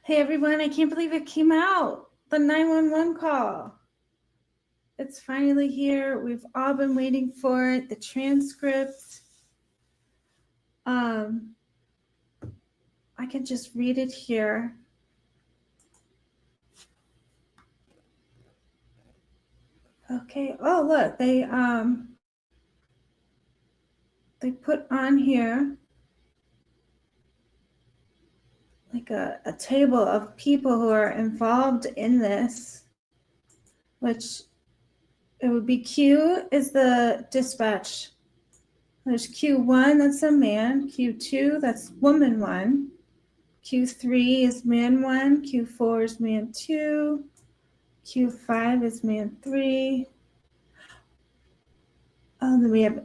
Hey everyone, I can't believe it came out. The 911 call. It's finally here. We've all been waiting for it. The transcript. I can just read it here. Okay. Oh, look, they put on here like a table of people who are involved in this, which it would be Q is the dispatch. There's Q1, that's a man. Q2, that's woman 1. Q3 is man 1. Q4 is man 2. Q5 is man 3. Then we have,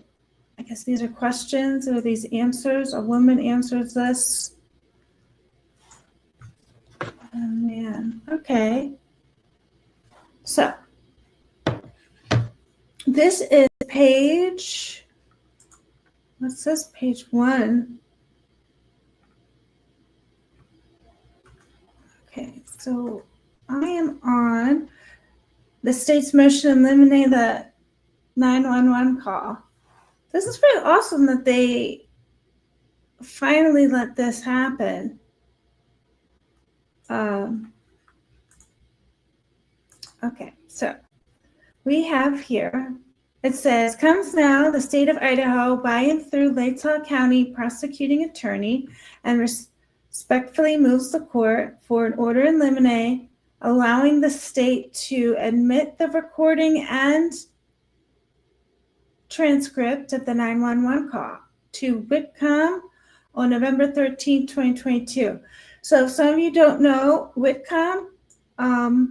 I guess these are questions or these answers. A woman answers this. Oh, man. Okay. So this is page, what's this? Page 1. Okay, so I am on the state's motion to eliminate the 911 call. This is pretty awesome that they finally let this happen. Okay, so we have here, it says, comes now the state of Idaho by and through Latah County prosecuting attorney and respectfully moves the court for an order in limine allowing the state to admit the recording and transcript of the 911 call to Whitcomb on November 13, 2022. So if some of you don't know, Whitcomb, I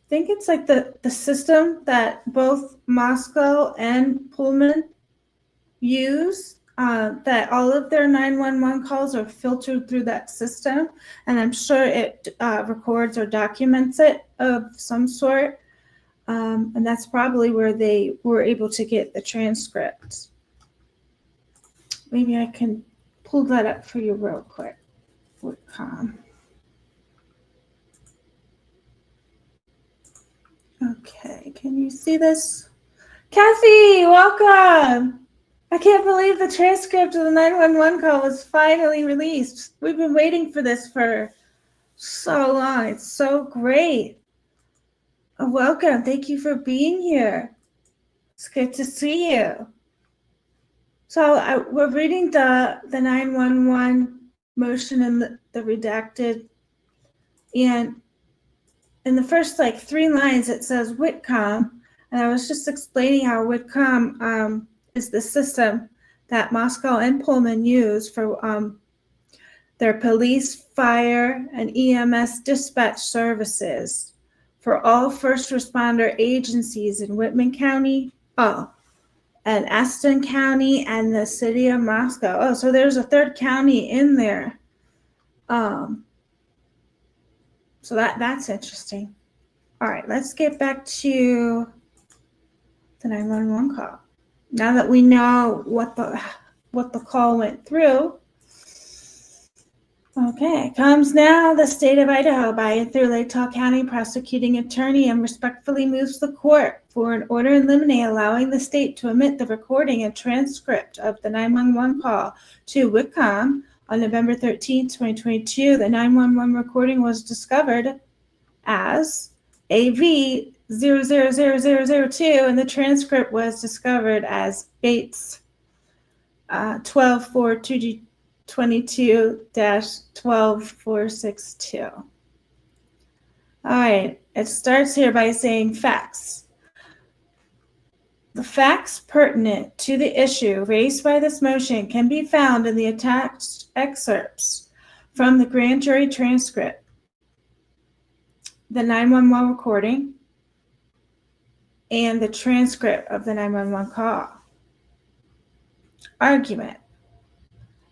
think it's like the system that both Moscow and Pullman use, that all of their 911 calls are filtered through that system. And I'm sure it records or documents it of some sort. And that's probably where they were able to get the transcript. Maybe I can pull that up for you real quick. Okay, can you see this? Kathy, welcome. I can't believe the transcript of the 911 call was finally released. We've been waiting for this for so long. It's so great. Welcome. Thank you for being here. It's good to see you. So we're reading the 911 motion and the redacted. And in the first 3 lines, it says Whitcomb. And I was just explaining how Whitcomb is the system that Moscow and Pullman use for their police, fire, and EMS dispatch services for all first responder agencies in Whitman County, and Aston County, and the city of Moscow. Oh, so there's a 3rd county in there. So that's interesting. All right, let's get back to the 911 call. Now that we know what the call went through. Okay, comes now the state of Idaho by and through Latah County prosecuting attorney and respectfully moves the court for an order in limine allowing the state to omit the recording and transcript of the 911 call to Whitcomb on November 13, 2022. The 911 recording was discovered as AV 000002 and the transcript was discovered as Bates 12-4-22-12462. All right, it starts here by saying facts. The facts pertinent to the issue raised by this motion can be found in the attached excerpts from the grand jury transcript, the 911 recording, and the transcript of the 911 call. Argument.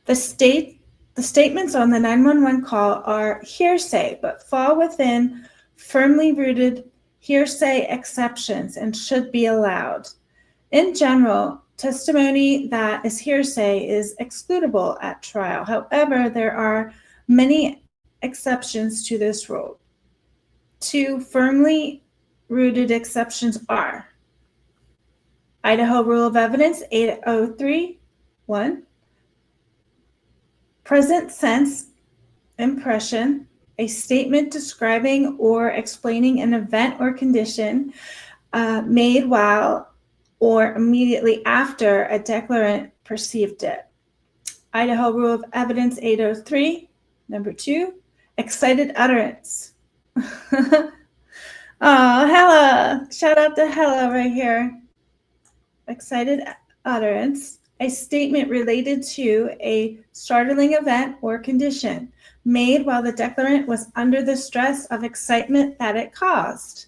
The statements on the 911 call are hearsay, but fall within firmly rooted hearsay exceptions and should be allowed. In general, testimony that is hearsay is excludable at trial. However, there are many exceptions to this rule. 2 firmly rooted exceptions are Idaho Rule of Evidence 803, 1, present sense impression, a statement describing or explaining an event or condition made while or immediately after a declarant perceived it. Idaho Rule of Evidence 803, number 2, excited utterance. Oh, Hella! Shout out to Hella right here. Excited utterance, a statement related to a startling event or condition made while the declarant was under the stress of excitement that it caused.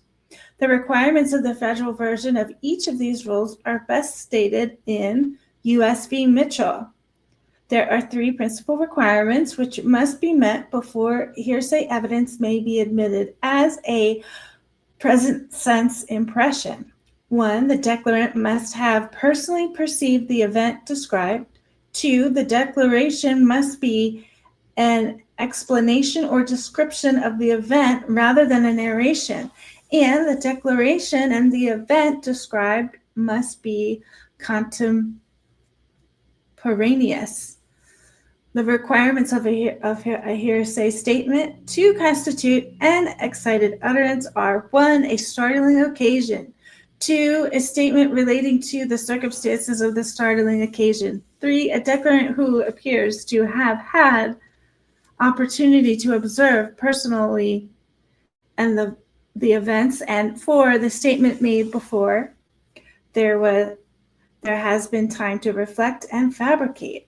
The requirements of the federal version of each of these rules are best stated in U.S. v. Mitchell. There are 3 principal requirements which must be met before hearsay evidence may be admitted as a present sense impression. 1, the declarant must have personally perceived the event described. 2, the declaration must be an explanation or description of the event rather than a narration. And the declaration and the event described must be contemporaneous. The requirements of a hearsay statement to constitute an excited utterance are 1, a startling occasion, 2, a statement relating to the circumstances of the startling occasion, 3, a declarant who appears to have had opportunity to observe personally and the events, and 4, the statement made before there has been time to reflect and fabricate.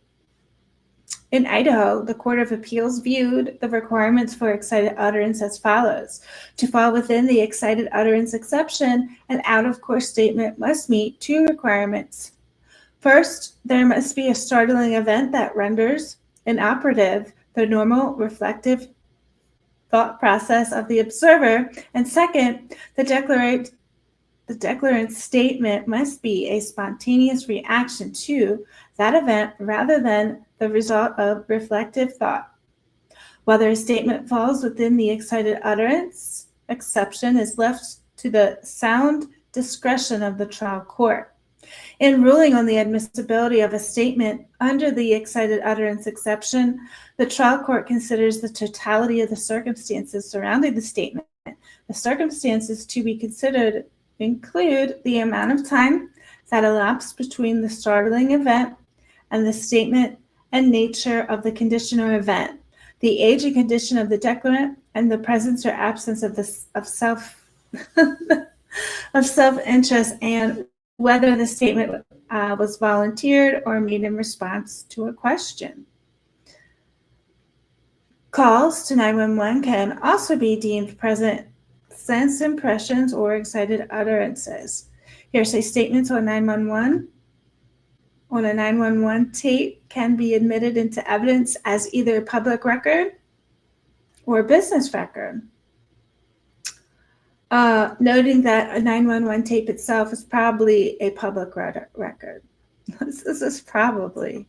In Idaho, the Court of Appeals viewed the requirements for excited utterance as follows. To fall within the excited utterance exception, an out-of-court statement must meet 2 requirements. First, there must be a startling event that renders inoperative the normal reflective thought process of the observer. And second, the declarant's statement must be a spontaneous reaction to that event rather than the result of reflective thought. Whether a statement falls within the excited utterance exception is left to the sound discretion of the trial court. In ruling on the admissibility of a statement under the excited utterance exception, the trial court considers the totality of the circumstances surrounding the statement. The circumstances to be considered include the amount of time that elapsed between the startling event and the statement and nature of the condition or event, the age and condition of the declarant, and the presence or absence of self-interest, and whether the statement was volunteered or made in response to a question. Calls to 911 can also be deemed present sense impressions or excited utterances. Hearsay statements on a 911 tape can be admitted into evidence as either public record or business record. Noting that a 911 tape itself is probably a public record. This is probably.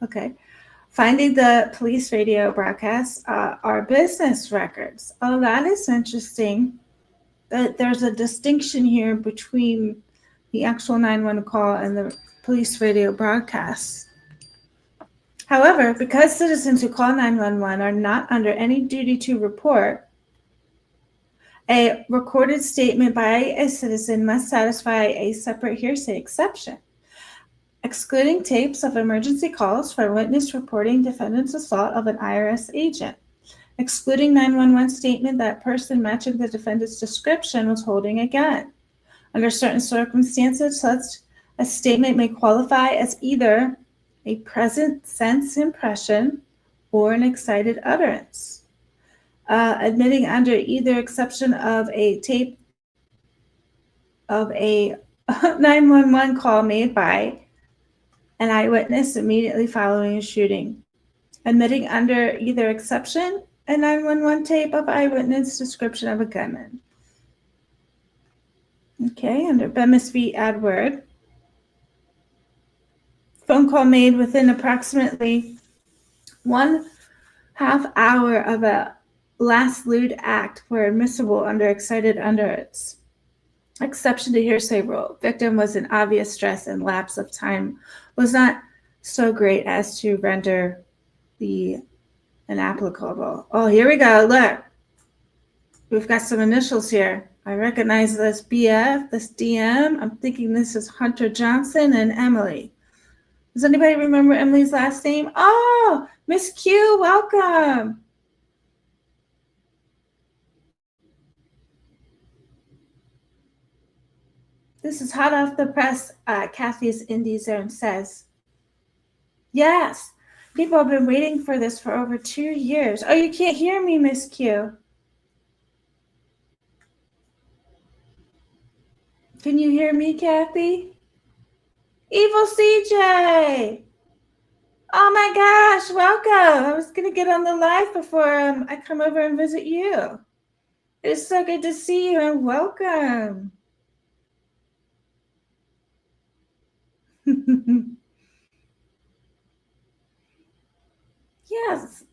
Okay. Finding the police radio broadcasts are business records. Oh, that is interesting. That there's a distinction here between the actual 911 call and the police radio broadcasts. However, because citizens who call 911 are not under any duty to report, a recorded statement by a citizen must satisfy a separate hearsay exception. Excluding tapes of emergency calls for witness reporting defendant's assault of an IRS agent. Excluding 911 statement that person matching the defendant's description was holding a gun. Under certain circumstances, such a statement may qualify as either a present sense impression or an excited utterance. Admitting under either exception of a tape of a 911 call made by an eyewitness immediately following a shooting. Admitting under either exception a 911 tape of eyewitness description of a gunman. Okay, under Bemis v. Adward, phone call made within approximately 1 half hour of a last lewd act were admissible under its exception to hearsay rule. Victim was in obvious stress and lapse of time was not so great as to render the inapplicable. Oh, here we go. Look, we've got some initials here. I recognize this BF, this DM. I'm thinking this is Hunter Johnson and Emily. Does anybody remember Emily's last name? Oh, Miss Q, welcome. This is hot off the press, Kathy's Indie Zone says. Yes, people have been waiting for this for over 2 years. Oh, you can't hear me, Miss Q. Can you hear me, Kathy? Evil CJ! Oh my gosh, welcome. I was going to get on the live before I come over and visit you. It's so good to see you and welcome. Yes.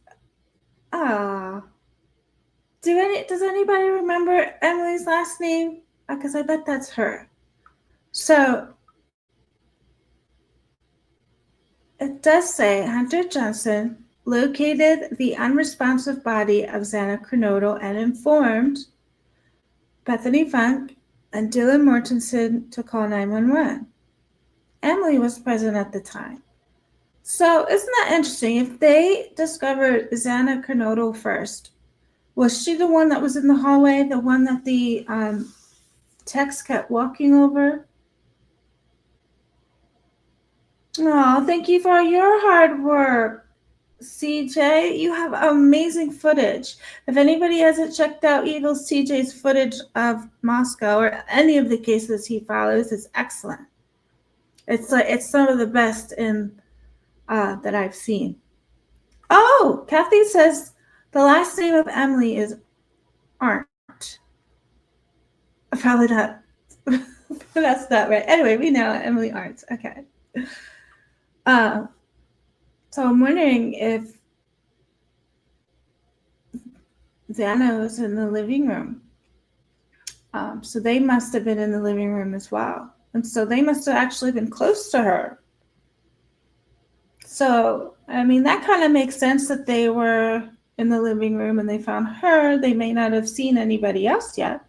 Does anybody remember Emily's last name? Because I bet that's her. So it does say Hunter Johnson located the unresponsive body of Xana Kernodle and informed Bethany Funk and Dylan Mortensen to call 911. Emily was present at the time. So isn't that interesting? If they discovered Xana Kernodle first, was she the one that was in the hallway, the one that the text kept walking over? Oh, thank you for your hard work, CJ. You have amazing footage. If anybody hasn't checked out Evil CJ's footage of Moscow or any of the cases he follows, it's excellent. It's some of the best in that I've seen. Oh, Kathy says the last name of Emily is Arndt. Probably not. That's not right. Anyway, we know Emily Arndt. Okay. So I'm wondering if Xana was in the living room. So they must have been in the living room as well. And so they must have actually been close to her. So, I mean, that kind of makes sense that they were in the living room and they found her. They may not have seen anybody else yet.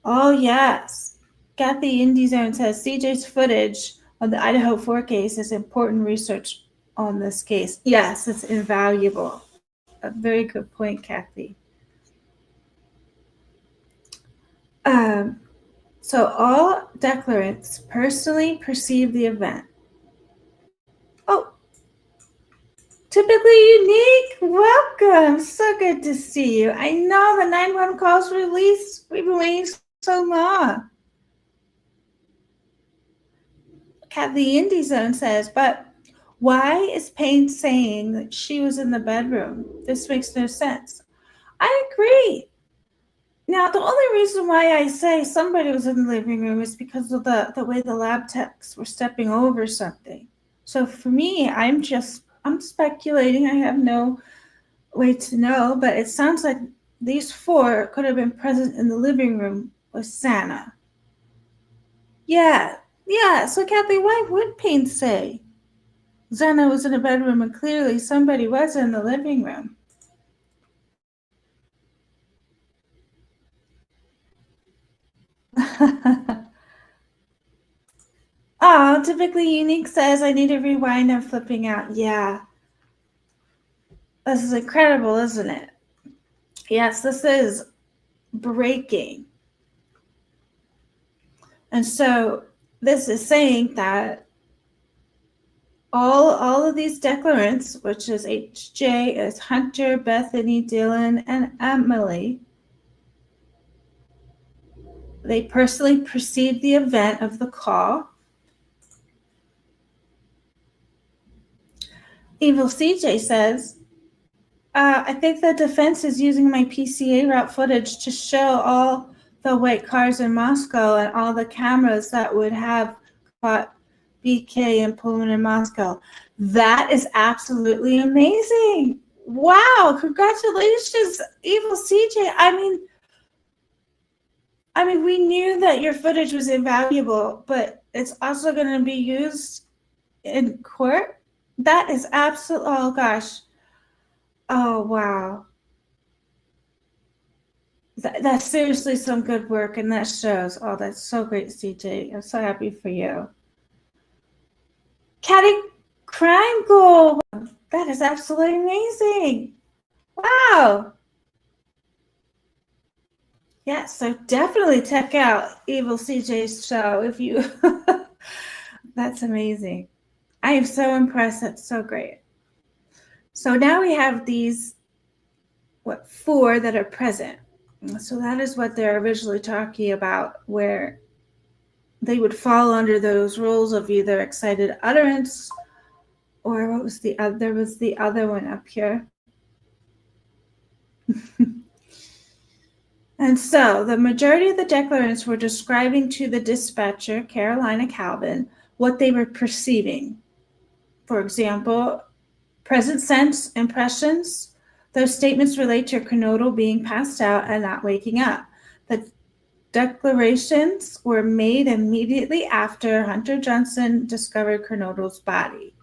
Oh, yes. Kathy Indie Zone says CJ's footage on the IDAHO4 case is important research on this case. Yes, it's invaluable. A very good point, Kathy. So all declarants personally perceive the event. Oh, typically unique. Welcome. So good to see you. I know the 911 calls released. We've been waiting so long. Kathy Indie Zone says, but why is Payne saying that she was in the bedroom? This makes no sense. I agree. Now, the only reason why I say somebody was in the living room is because of the way the lab techs were stepping over something. So for me, I'm speculating. I have no way to know, but it sounds like these four could have been present in the living room with Xana. Yeah. So Kathy, why would Payne say Xana was in a bedroom and clearly somebody was in the living room? Oh, typically Unique says, I need to rewind, I'm flipping out. Yeah. This is incredible, isn't it? Yes, this is breaking. And so this is saying that all of these declarants, which is HJ, is Hunter, Bethany, Dylan, and Emily, they personally perceived the event of the call. Evil CJ says, I think the defense is using my PCA route footage to show all the white cars in Moscow and all the cameras that would have caught BK in Poland and Moscow. That is absolutely amazing. Wow, congratulations, Evil CJ. I mean, we knew that your footage was invaluable, but it's also going to be used in court. That is absolute. Oh gosh. Oh wow. That's seriously some good work, and that shows. Oh, that's so great, CJ. I'm so happy for you. Caddy Crime Goal. That is absolutely amazing. Wow. Yeah, so definitely check out Evil CJ's show if you. That's amazing. I am so impressed. That's so great. So now we have these, 4 that are present. So that is what they're originally talking about, where they would fall under those rules of either excited utterance or what was the other? There was the other one up here. And so the majority of the declarants were describing to the dispatcher, Carolina Calvin, what they were perceiving. For example, present sense impressions. Those statements relate to Kernodle being passed out and not waking up. The declarations were made immediately after Hunter Johnson discovered Kernodle's body.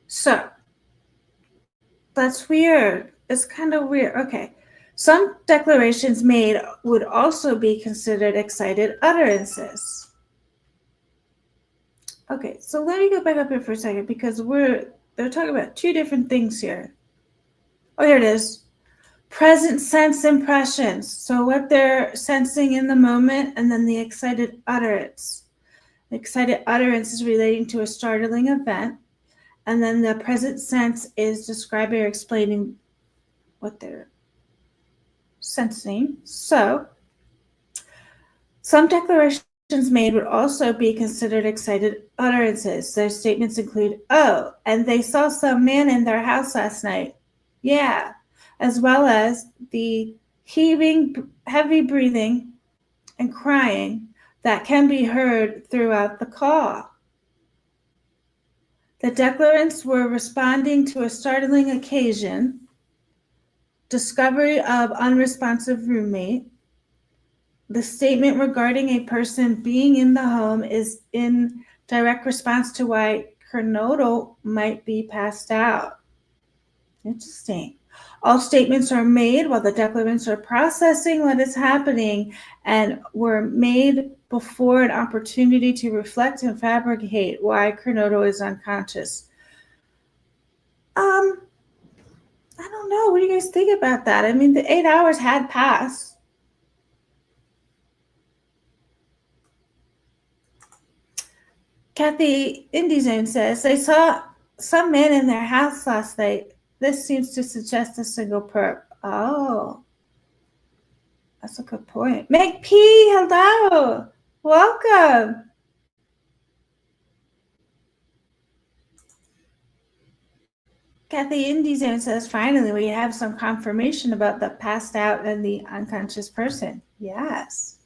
So that's weird. It's kind of weird. Okay. Some declarations made would also be considered excited utterances. Okay, so let me go back up here for a second because they're talking about 2 different things here. Oh, here it is. Present sense impressions. So what they're sensing in the moment, and then the excited utterance. The excited utterance is relating to a startling event, and then the present sense is describing or explaining what they're sensing. So some declarations made would also be considered excited utterances. Their statements include, oh, and they saw some man in their house last night. Yeah. As well as the heaving, heavy breathing, and crying that can be heard throughout the call. The declarants were responding to a startling occasion, discovery of unresponsive roommate. The statement regarding a person being in the home is in direct response to why Kernodle might be passed out. Interesting. All statements are made while the declarants are processing what is happening and were made before an opportunity to reflect and fabricate why Kernodle is unconscious. I don't know. What do you guys think about that? I mean, the 8 hours had passed. Kathy IndieZone says, they saw some man in their house last night. This seems to suggest a single perp. Oh, that's a good point. Meg P, hello. Welcome. Kathy IndieZone says, finally, we have some confirmation about the passed out and the unconscious person. Yes.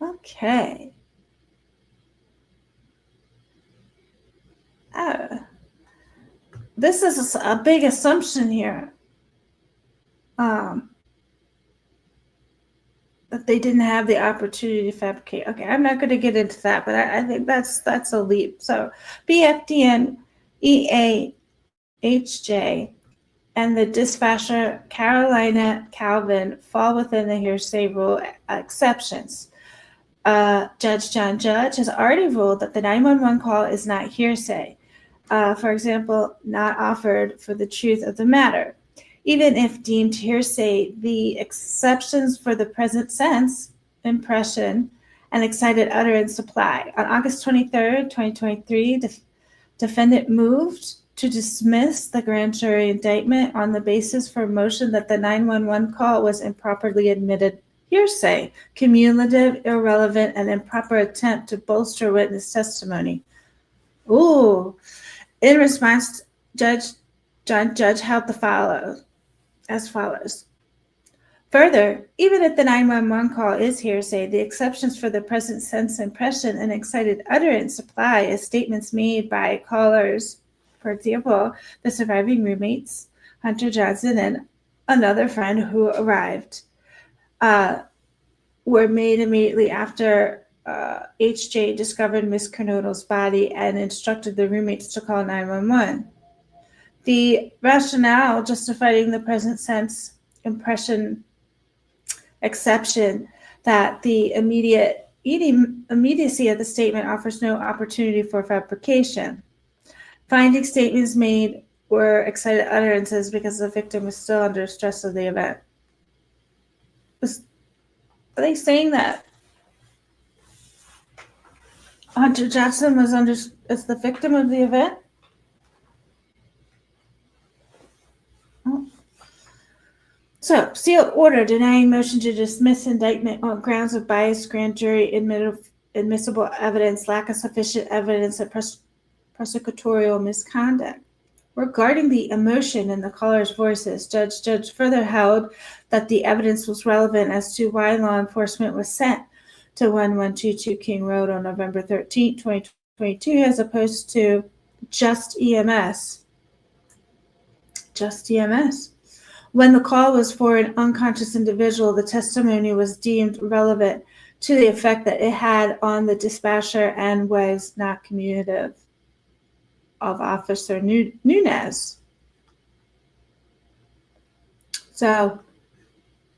Okay. This is a big assumption here. That they didn't have the opportunity to fabricate. Okay, I'm not going to get into that, but I think that's a leap. So BFDN, EAHJ, and the dispatcher Carolina Calvin fall within the hearsay rule exceptions. Judge John Judge has already ruled that the 911 call is not hearsay. For example, not offered for the truth of the matter. Even if deemed hearsay, the exceptions for the present sense, impression, and excited utterance apply. On August 23rd, 2023, defendant moved to dismiss the grand jury indictment on the basis for motion that the 911 call was improperly admitted hearsay, cumulative, irrelevant, and improper attempt to bolster witness testimony. Ooh. In response, Judge held as follows. Further, even if the 911 call is hearsay, the exceptions for the present sense impression and excited utterance apply as statements made by callers. For example, the surviving roommates, Hunter Johnson and another friend who arrived, were made immediately after HJ discovered Miss Kernodle's body and instructed the roommates to call 911. The rationale justifying the present sense impression exception that the immediacy of the statement offers no opportunity for fabrication. Finding statements made were excited utterances because the victim was still under stress of the event. Are they saying that Hunter Johnson was as the victim of the event? Oh. So, sealed order denying motion to dismiss indictment on grounds of biased grand jury admissible evidence, lack of sufficient evidence of prosecutorial misconduct. Regarding the emotion in the caller's voices, Judge further held that the evidence was relevant as to why law enforcement was sent to 1122 King Road on November 13, 2022, as opposed to just EMS. Just EMS. When the call was for an unconscious individual, the testimony was deemed relevant to the effect that it had on the dispatcher and was not communicative of Officer Nunez. So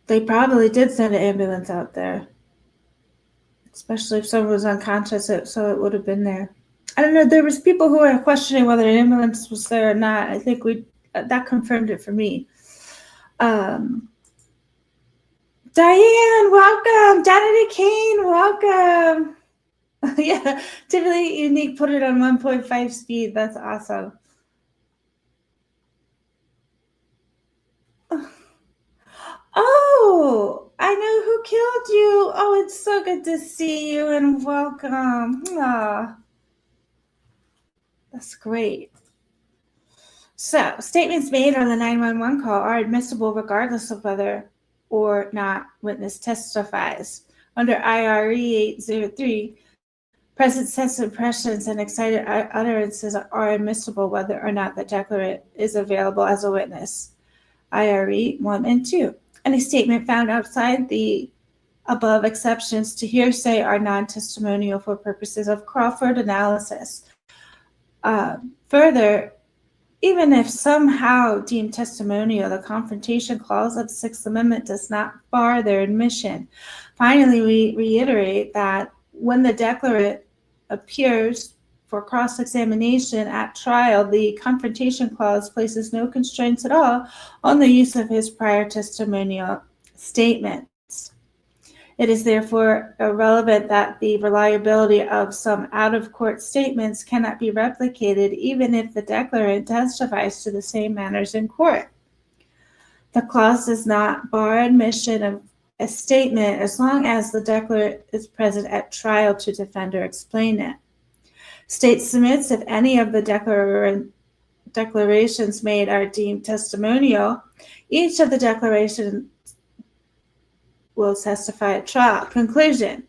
they probably did send an ambulance out there, especially if someone was unconscious, so it would have been there. I don't know. There was people who were questioning whether an ambulance was there or not. I think that confirmed it for me. Diane, welcome. Danity Kane, welcome. Yeah, typically unique. Put it on 1.5 speed. That's awesome. Oh, I know who killed you. Oh, it's so good to see you and welcome. Aww. That's great. So, statements made on the 911 call are admissible regardless of whether or not witness testifies. Under IRE 803, present sense impressions and excited utterances are admissible whether or not the declarant is available as a witness. IRE 1 and 2. Any statement found outside the above exceptions to hearsay are non-testimonial for purposes of Crawford analysis. Further, even if somehow deemed testimonial, the Confrontation Clause of the Sixth Amendment does not bar their admission. Finally, we reiterate that when the declarant appears for cross-examination at trial, the Confrontation Clause places no constraints at all on the use of his prior testimonial statements. It is therefore irrelevant that the reliability of some out-of-court statements cannot be replicated even if the declarant testifies to the same matters in court. The clause does not bar admission of a statement as long as the declarant is present at trial to defend or explain it. State submits if any of the declarations made are deemed testimonial, each of the declarations will testify at trial. Conclusion.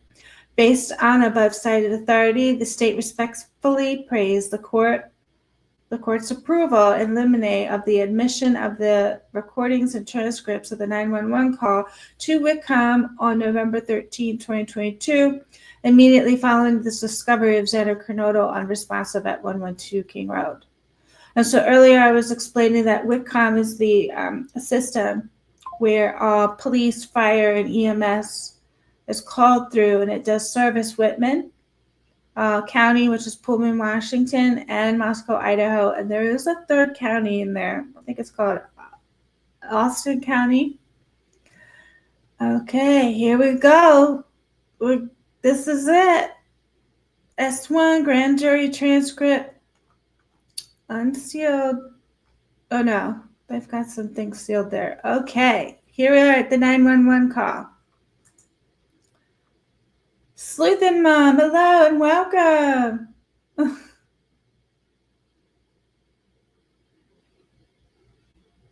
Based on above cited authority, the state respectfully prays the court's approval in limine of the admission of the recordings and transcripts of the 911 call to WITCOM on November 13, 2022, immediately following this discovery of Xander Kernodle unresponsive at 112 King Road. And so earlier I was explaining that WITCOM is the system where police, fire, and EMS is called through, and it does service Whitman County, which is Pullman, Washington, and Moscow, Idaho. And there is a third county in there. I think it's called Austin County. Okay, here we go. This is it. S1 grand jury transcript unsealed. Oh no. They've got some things sealed there. Okay, here we are at the 911 call. Sleuthin' Mom, hello and welcome.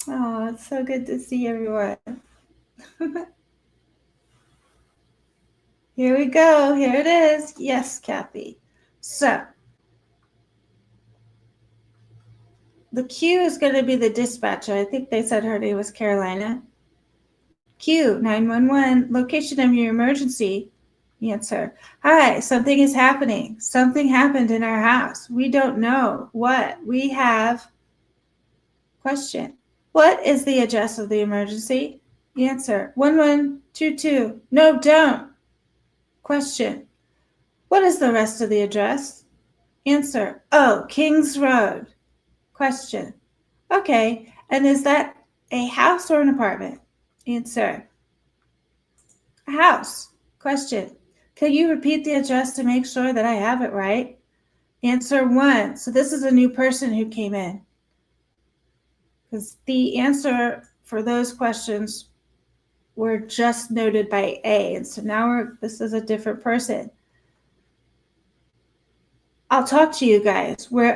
Oh, it's so good to see everyone. Here we go. Here it is. Yes, Kathy. So, the Q is going to be the dispatcher. I think they said her name was Carolina. Q, 911, location of your emergency. Answer, hi, something is happening. Something happened in our house. We don't know what. We have. Question, what is the address of the emergency? Answer, 1122. No, don't. Question, what is the rest of the address? Answer, oh, Kings Road. Question, okay, and is that a house or an apartment? Answer, a house. Question, can you repeat the address to make sure that I have it right? Answer 1. So this is a new person who came in, because the answer for those questions were just noted by A, and so now this is a different person. I'll talk to you guys. We're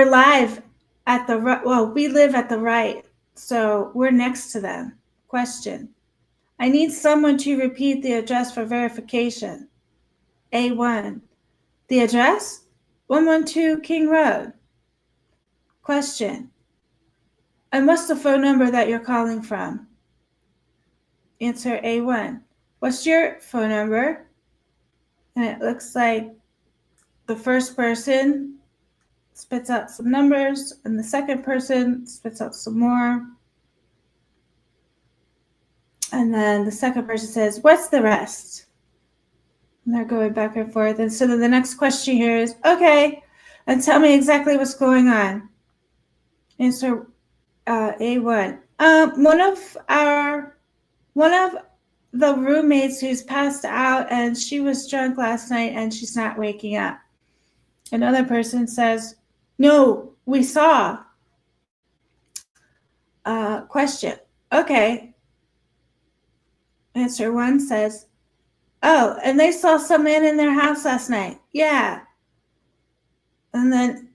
live at the right. Well, we live at the right, so we're next to them. Question, I need someone to repeat the address for verification. A1, the address? 112 King Road. Question, and what's the phone number that you're calling from? Answer A1, what's your phone number? And it looks like the first person spits out some numbers, and the second person spits out some more. And then the second person says, what's the rest? And they're going back and forth. And so then the next question here is, okay, and tell me exactly what's going on. Answer A1. One of the roommates who's passed out, and she was drunk last night and she's not waking up. Another person says, no, we saw. Question, okay. Answer 1 says, oh, and they saw some man in their house last night. Yeah. And then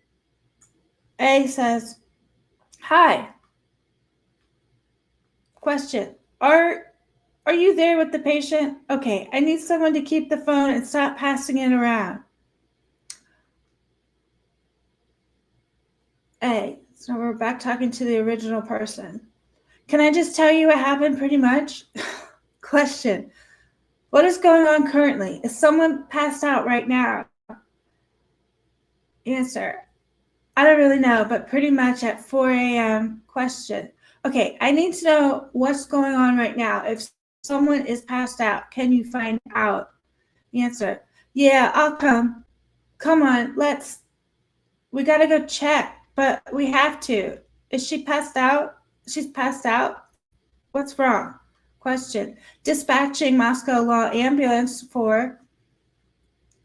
A says, hi. Question, are you there with the patient? Okay, I need someone to keep the phone and stop passing it around. A, so we're back talking to the original person. Can I just tell you what happened pretty much? Question, what is going on currently? Is someone passed out right now? Answer, I don't really know, but pretty much at 4 a.m. Question, okay, I need to know what's going on right now. If someone is passed out, can you find out? Answer, yeah, I'll come. Come on, we got to go check, but we have to. Is she passed out? She's passed out? What's wrong? Question, dispatching Moscow Law Ambulance for.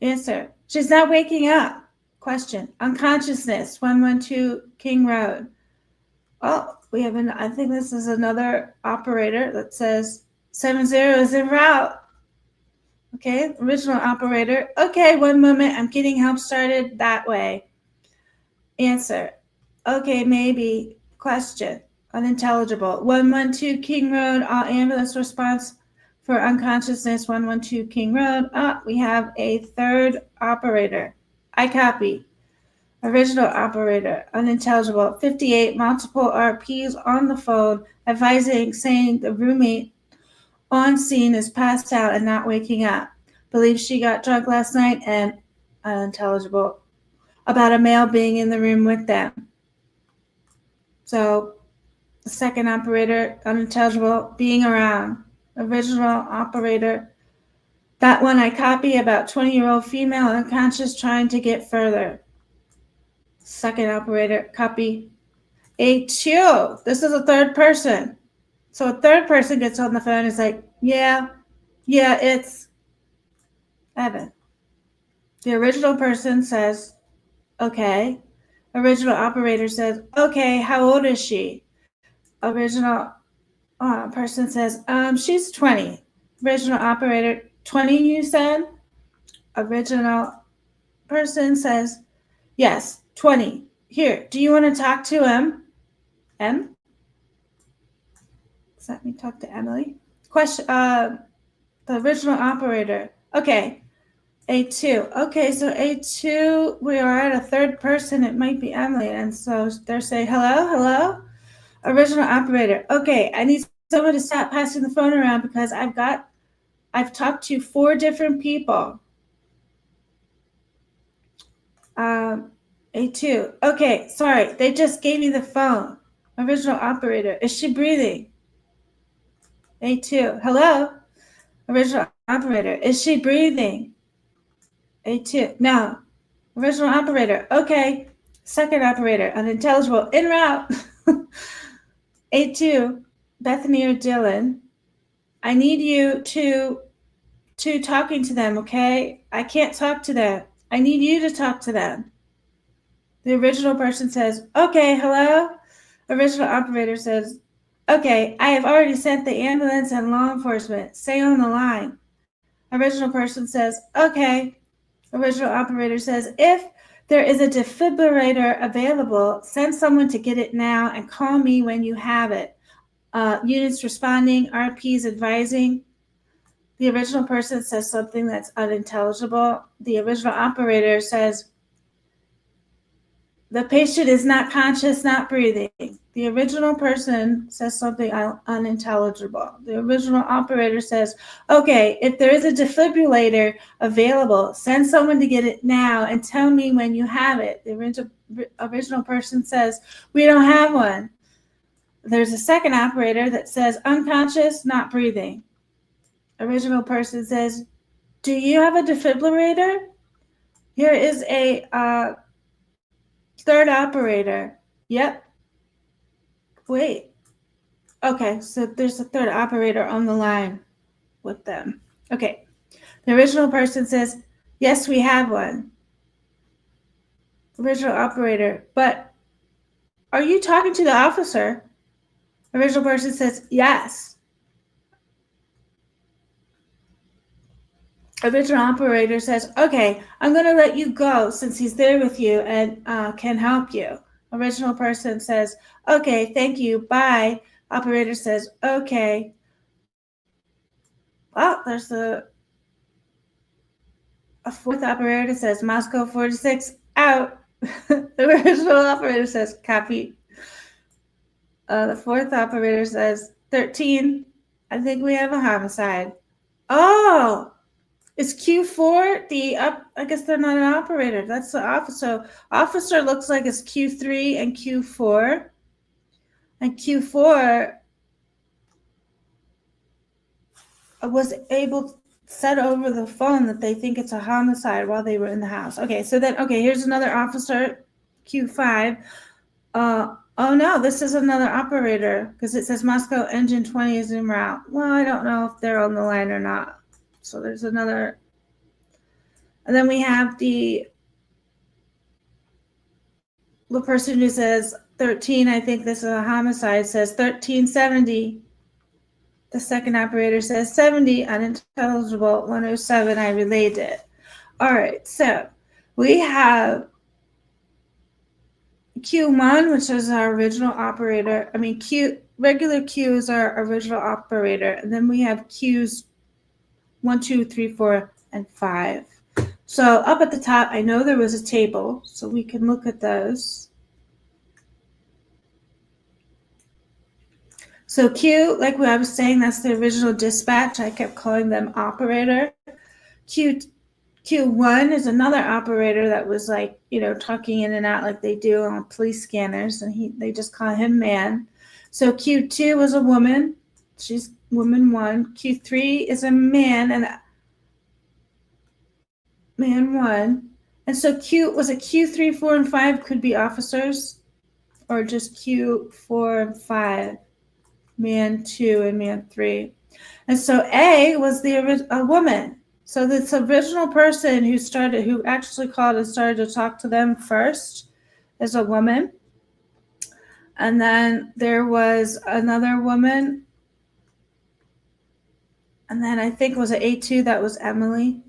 Answer, she's not waking up. Question, unconsciousness, 112 King Road. Oh, I think this is another operator that says 70 is en route. Okay, original operator. Okay, 1 moment, I'm getting help started that way. Answer, okay, maybe. Question, unintelligible. 112 King Road, all ambulance response for unconsciousness, 112 King Road. We have a third operator. I copy. Original operator, unintelligible. 58, multiple RPs on the phone, saying the roommate on scene is passed out and not waking up. Believes she got drunk last night, and unintelligible about a male being in the room with them. So the second operator, unintelligible, being around. Original operator, that one I copy, about 20-year-old female, unconscious, trying to get further. Second operator, copy. A2, this is a third person. So a third person gets on the phone and is like, yeah, it's Evan. The original person says, okay. Original operator says, okay, how old is she? Original person says, she's 20. Original operator, 20 you said? Original person says, yes, 20. Here, do you want to talk to him? M? Does that mean talk to Emily? Question, the original operator. Okay, A2. Okay, so A2, we are at a third person. It might be Emily. And so they're saying, hello, hello? Original operator. Okay, I need someone to stop passing the phone around because I've talked to 4 different people. A2. Okay, sorry, they just gave me the phone. Original operator. Is she breathing? A2. Hello? Original operator. Is she breathing? A2. No. Original operator. Okay. Second operator. Unintelligible. En route. A2. Bethany or Dylan. I need you to talking to them, okay? I can't talk to them. I need you to talk to them. The original person says, okay, hello? Original operator says, okay, I have already sent the ambulance and law enforcement. Stay on the line. Original person says, okay. Original operator says, if there is a defibrillator available, send someone to get it now and call me when you have it. Units responding, RPs advising. The original person says something that's unintelligible. The original operator says, the patient is not conscious, not breathing. The original person says something unintelligible. The original operator says, okay, if there is a defibrillator available, send someone to get it now and tell me when you have it. The original person says, we don't have one. There's a second operator that says, unconscious, not breathing. Original person says, do you have a defibrillator? Here is a third operator. Yep. Wait. Okay, so there's a third operator on the line with them. Okay. The original person says, yes, we have one. Original operator, but are you talking to the officer? Original person says, yes. Original operator says, okay, I'm going to let you go since he's there with you and can help you. Original person says, okay, thank you, bye. Operator says, okay. Well, there's a fourth operator says, Moscow 46, out. The original operator says, copy. The fourth operator says, 13, I think we have a homicide. Oh, is Q4 I guess they're not an operator. That's the officer. Officer looks like it's Q3 and Q4. And Q4 was able to set over the phone that they think it's a homicide while they were in the house. Okay, so then, here's another officer, Q5. Oh no, this is another operator because it says Moscow engine 20 is en route. Well, I don't know if they're on the line or not. So there's another. And then we have the person who says 13, I think this is a homicide, says 1370. The second operator says 70, unintelligible, 107, I relayed it. All right, so we have Q1, which is our original operator. Regular Q is our original operator. And then we have Qs 1, 2, 3, 4, and 5. So up at the top, I know there was a table, so we can look at those. So Q, like what I was saying, that's the original dispatch. I kept calling them operator. Q1 is another operator that was like, talking in and out like they do on police scanners, and they just call him man. So Q2 was a woman. She's woman 1. Q3 is a man, and man 1. And so Q3, 4, and 5 could be officers, or just Q4 and 5, man 2 and man 3. And so A was a woman. So this original person who actually called and started to talk to them first is a woman. And then there was another woman. And then I think was it A2, that was Emily.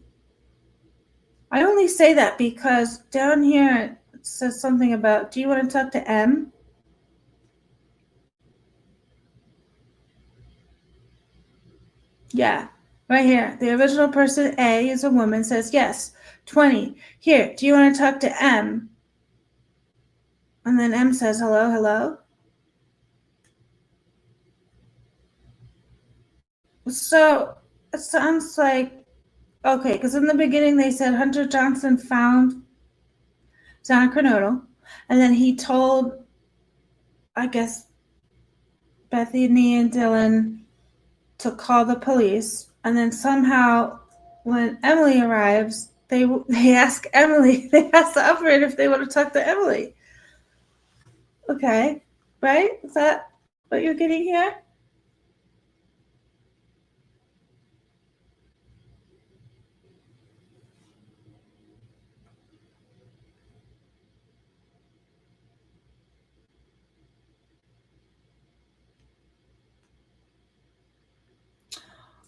I only say that because down here it says something about, do you want to talk to M? Yeah, right here. The original person, A, is a woman, says yes. 20. Here, do you want to talk to M? And then M says, hello, hello. So it sounds like, okay, because in the beginning they said Hunter Johnson found John Kernodle, and then he told, I guess, Bethany and Dylan to call the police, and then somehow when Emily arrives, they ask Emily, they ask the operator if they want to talk to Emily. Okay, right? Is that what you're getting here?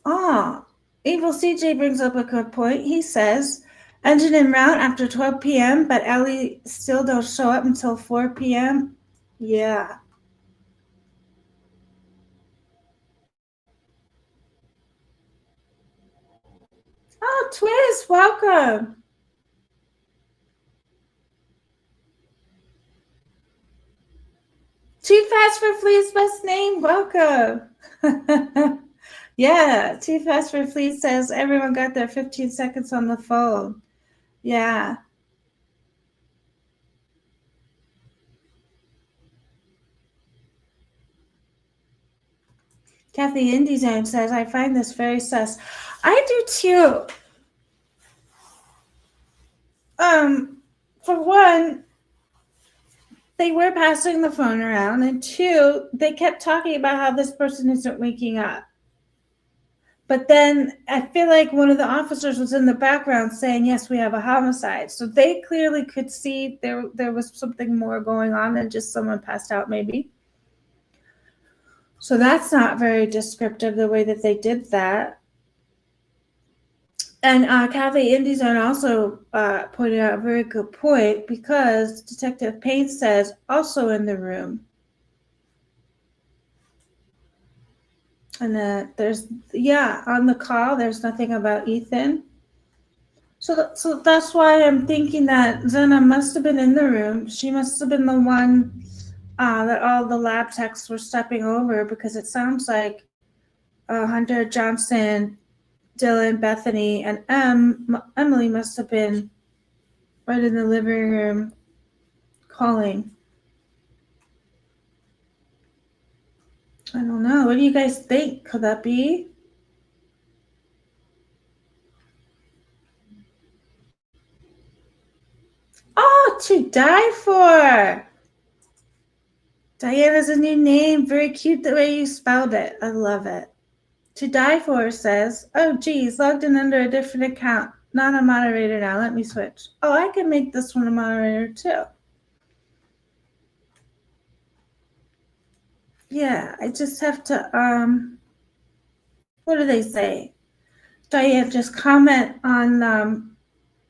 Ah, Evil CJ brings up a good point. He says, engine en route after 12 p.m., but Ellie still don't show up until 4 p.m. Yeah. Oh, Twist, welcome. Too Fast for Flea's best name, welcome. Yeah, Too Fast for Flea says everyone got their 15 seconds on the phone. Yeah. Kathy IndieZone says, I find this very sus. I do too. For one, they were passing the phone around, and two, they kept talking about how this person isn't waking up. But then I feel like one of the officers was in the background saying, yes, we have a homicide. So they clearly could see there was something more going on than just someone passed out, maybe. So that's not very descriptive, the way that they did that. And Kathy IndieZone also pointed out a very good point, because Detective Payne says, also in the room. And there's, yeah, on the call, there's nothing about Ethan. So that's why I'm thinking that Zena must have been in the room. She must have been the one that all the lab techs were stepping over, because it sounds like Hunter Johnson, Dylan, Bethany, and Emily must have been right in the living room calling. I don't know. What do you guys think? Could that be? Oh, To Die For. Diana's a new name. Very cute the way you spelled it. I love it. To Die For says, oh, geez, logged in under a different account. Not a moderator now. Let me switch. Oh, I can make this one a moderator too. Yeah, I just have to, what do they say? Diane, just comment on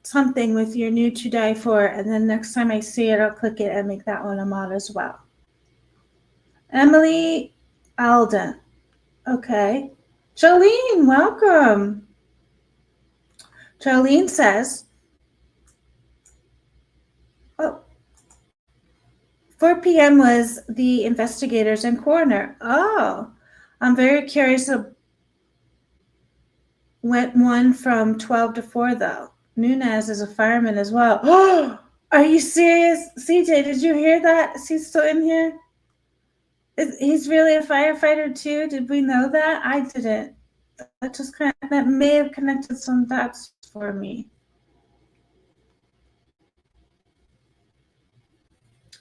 something with your new To Die For, and then next time I see it, I'll click it and make that one a mod as well. Emily Alden. Okay. Jolene, welcome. Jolene says, oh, 4 p.m. was the investigators and coroner. Oh, I'm very curious. Went one from 12 to 4, though. Nunez is a fireman as well. Oh, are you serious? CJ, did you hear that? Is he still in here? He's really a firefighter too? Did we know that? I didn't. That may have connected some dots for me.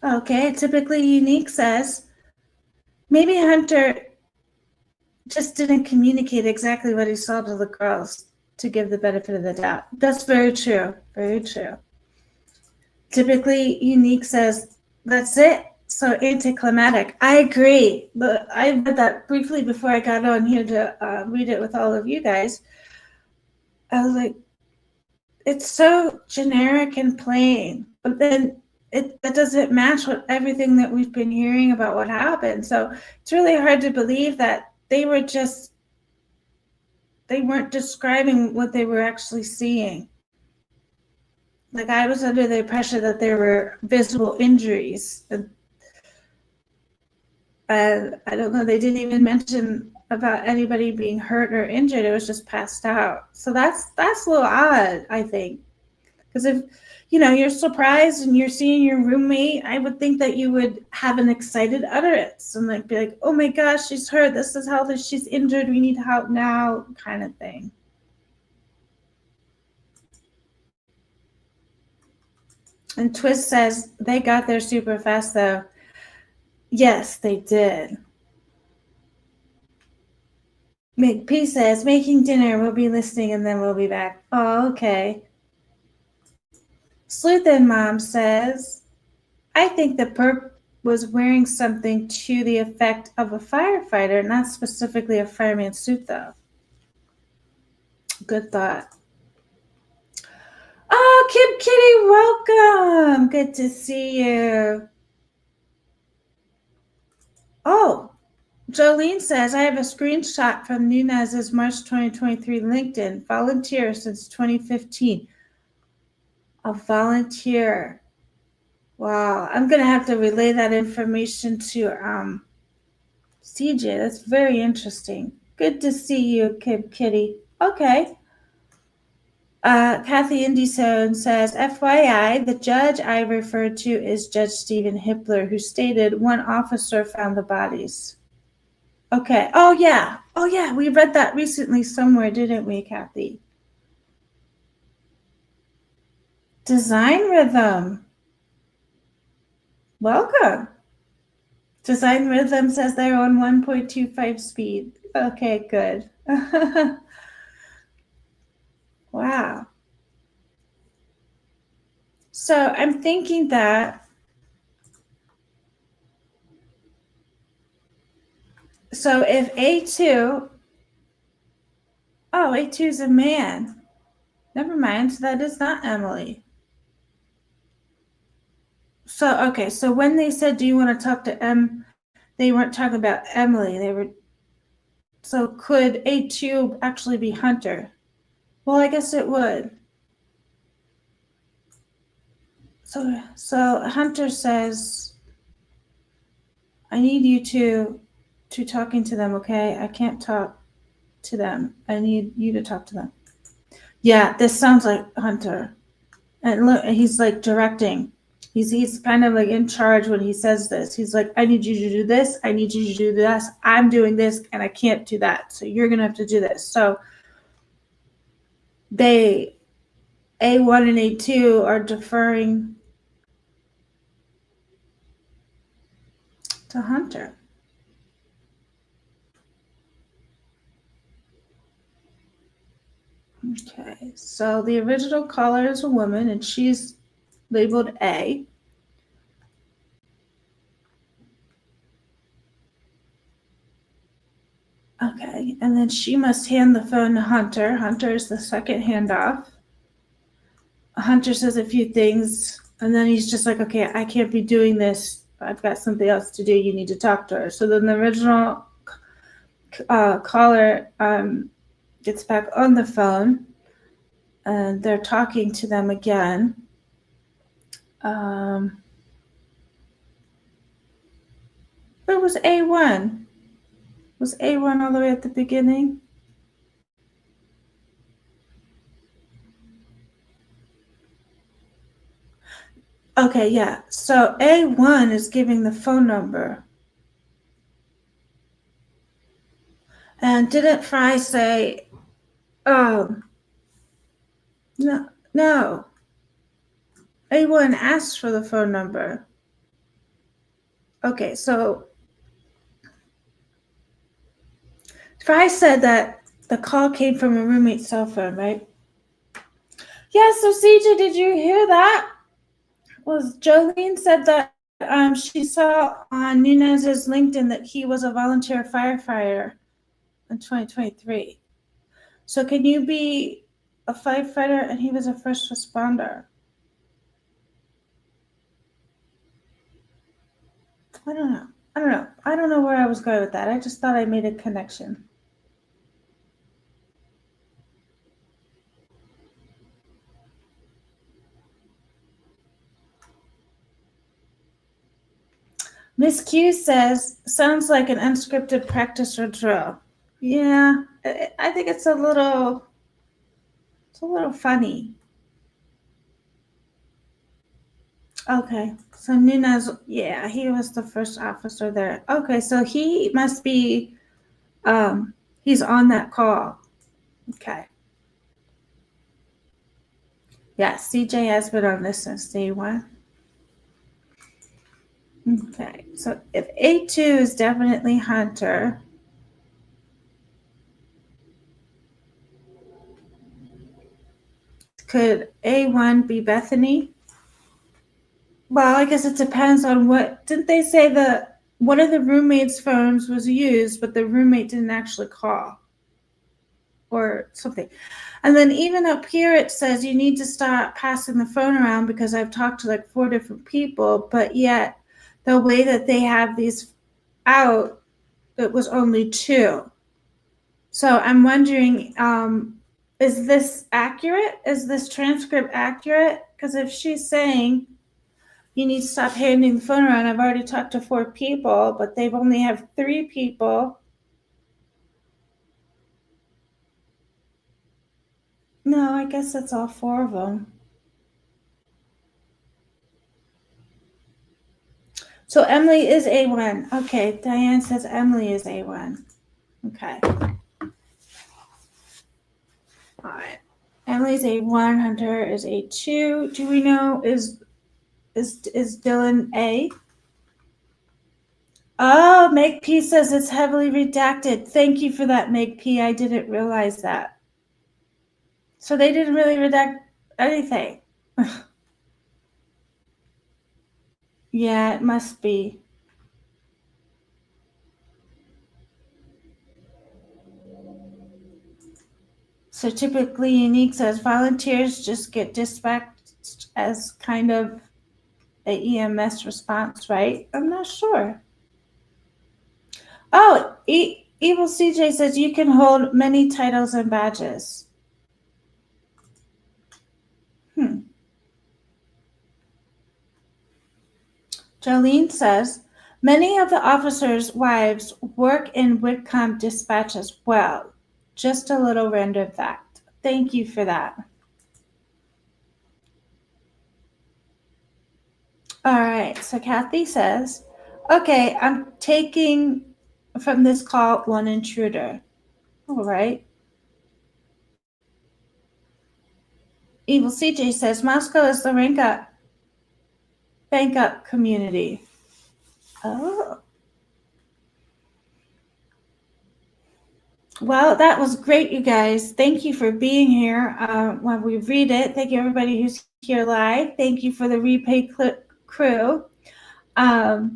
Okay, typically Unique says, maybe Hunter just didn't communicate exactly what he saw to the girls to give the benefit of the doubt. That's very true. Very true. Typically Unique says, that's it. So anticlimactic. I agree. But I read that briefly before I got on here to read it with all of you guys. I was like, it's so generic and plain, but then that doesn't match with everything that we've been hearing about what happened. So it's really hard to believe that they weren't describing what they were actually seeing. Like, I was under the impression that there were visible injuries. And I don't know, they didn't even mention about anybody being hurt or injured. It was just passed out. So that's a little odd, I think. Because if, you're surprised and you're seeing your roommate, I would think that you would have an excited utterance and be like, oh my gosh, she's hurt. This is how she's injured. We need help now, kind of thing. And Twist says, they got there super fast, though. Yes, they did. P says, making dinner. We'll be listening, and then we'll be back. Oh, okay. Sleuthin' Mom says, I think the perp was wearing something to the effect of a firefighter, not specifically a fireman suit, though. Good thought. Oh, Kim Kitty, welcome. Good to see you. Oh, Jolene says, I have a screenshot from Nunez's March 2023 LinkedIn. Volunteer since 2015. A volunteer. Wow. I'm going to have to relay that information to CJ. That's very interesting. Good to see you, Kim Kitty. Okay. Kathy Indison says, FYI, the judge I referred to is Judge Stephen Hippler, who stated one officer found the bodies. Okay. Oh, yeah. We read that recently somewhere, didn't we, Kathy? Design Rhythm. Welcome. Design Rhythm says they're on 1.25 speed. Okay, good. Wow. So I'm thinking that, so if A2 is a man. Never mind, that is not Emily. So, okay, so when they said, do you want to talk to M, they weren't talking about Emily. So could A2 actually be Hunter? Well, I guess it would. So Hunter says, I need you to talking to them, okay? I can't talk to them. I need you to talk to them. Yeah, this sounds like Hunter. And look, he's like directing. He's kind of like in charge when he says this. He's like, I need you to do this. I need you to do this. I'm doing this and I can't do that. So you're going to have to do this. So A1 and A2 are deferring to Hunter. Okay, so the original caller is a woman and she's labeled A. Okay, and then she must hand the phone to Hunter. Hunter is the second handoff. Hunter says a few things, and then he's just like, okay, I can't be doing this. I've got something else to do. You need to talk to her. So then the original caller gets back on the phone, and they're talking to them again. Where was A1? Was A1 all the way at the beginning? Okay, yeah. So A1 is giving the phone number. And didn't Fry say, no. A1 asked for the phone number. Okay, so Fry said that the call came from a roommate's cell phone, right? Yeah, so CJ, did you hear that? Was Jolene said that she saw on Nunez's LinkedIn that he was a volunteer firefighter in 2023. So can you be a firefighter and he was a first responder. I don't know. I don't know where I was going with that. I just thought I made a connection. Miss Q says, sounds like an unscripted practice or drill. Yeah, I think it's a little funny. Okay, so Nunez, yeah, he was the first officer there. Okay, so he must be, he's on that call. Okay. Yeah, CJ has been on this since day one. Okay, so if A2 is definitely Hunter, could A1 be Bethany? Well, I guess it depends on what, didn't they say that one of the roommates' phones was used, but the roommate didn't actually call or something. And then even up here, it says you need to stop passing the phone around because I've talked to like 4 different people, but yet the way that they have these out, it was only 2. So I'm wondering, is this accurate? Is this transcript accurate? Because if she's saying you need to stop handing the phone around, I've already talked to 4 people, but they've only have 3 people. No, I guess that's all 4 of them. So Emily is A1. Okay, Diane says Emily is A1. Okay. All right. Emily's A1, Hunter is A2. Do we know, is Dylan A? Oh, Meg P says it's heavily redacted. Thank you for that, Meg P. I didn't realize that. So they didn't really redact anything. Yeah, it must be. So typically Unique says volunteers just get dispatched as kind of a EMS response, right? I'm not sure. Oh, Evil CJ says you can hold many titles and badges. Jolene says, many of the officers' wives work in Whitcomb Dispatch as well. Just a little random fact. Thank you for that. All right, so Kathy says, okay, I'm taking from this call 1 intruder. All right. Evil CJ says, Moscow is the bank up community. Oh. Well, that was great, you guys. Thank you for being here when we read it. Thank you, everybody who's here live. Thank you for the replay crew. I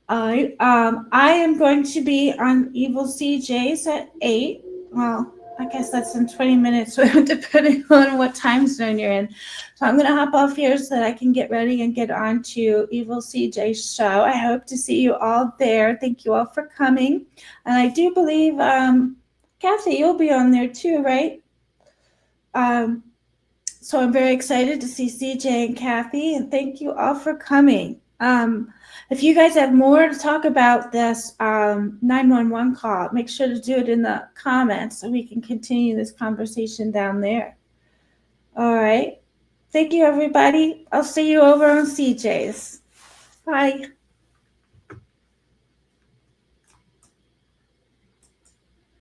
am going to be on Evil CJ's at 8. Well, I guess that's in 20 minutes, depending on what time zone you're in. So I'm going to hop off here so that I can get ready and get on to Evil CJ's show. I hope to see you all there. Thank you all for coming. And I do believe, Kathy, you'll be on there too, right? So I'm very excited to see CJ and Kathy, and thank you all for coming. If you guys have more to talk about this 911 call, make sure to do it in the comments so we can continue this conversation down there. All right. Thank you, everybody. I'll see you over on CJ's. Bye.